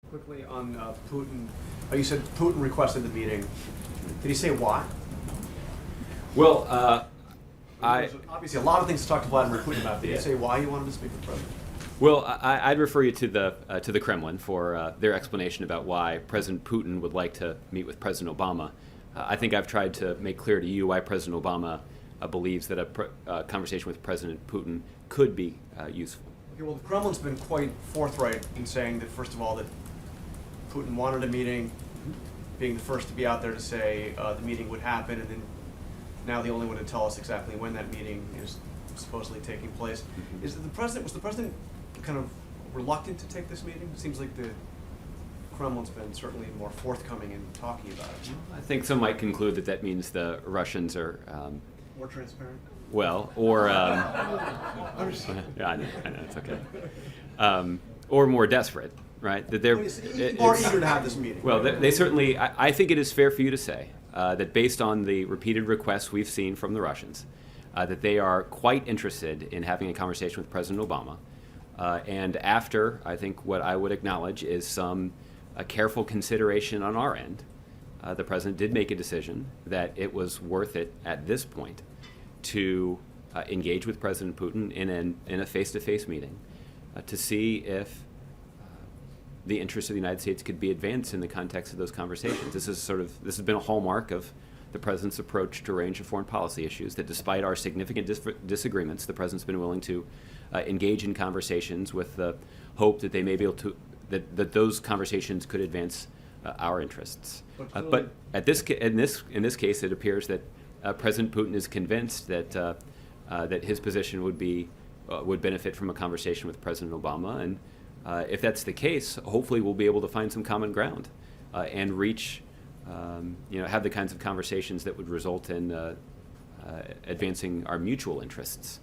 Quickly on Putin, you said Putin requested the meeting. Did he say why? Well, There's obviously a lot of things to talk to Vladimir Putin about. Did he say why he wanted to speak with the president? well, I'd refer you to the Kremlin for their explanation about why President Putin would like to meet with President Obama. I think I've tried to make clear to you why President Obama believes that a conversation with President Putin could be useful. Okay, well, the Kremlin's been quite forthright in saying that, first of all, that Putin wanted a meeting, being the first to be out there to say the meeting would happen, and then now the only one to tell us exactly when that meeting is supposedly taking place. Was the president kind of reluctant to take this meeting? It seems like the Kremlin's been certainly more forthcoming in talking about it. I think some might conclude that that means the Russians are, More transparent? well, or yeah, I know, it's okay, or more desperate, right? That they're More eager to have this meeting. Well, they certainly. I think it is fair for you to say that based on the repeated requests we've seen from the Russians, that they are quite interested in having a conversation with President Obama. And after, I think what I would acknowledge is some careful consideration on our end, the president did make a decision that it was worth it at this point to engage with President Putin in a face-to-face meeting to see if the interests of the United States could be advanced in the context of those conversations. This has been a hallmark of the president's approach to a range of foreign policy issues, that despite our significant disagreements, the president's been willing to engage in conversations with the hope that they may be able to, that those conversations could advance our interests. But in this case, it appears that President Putin is convinced that that his position would benefit from a conversation with President Obama, and if that's the case, hopefully we'll be able to find some common ground and reach, have the kinds of conversations that would result in advancing our mutual interests.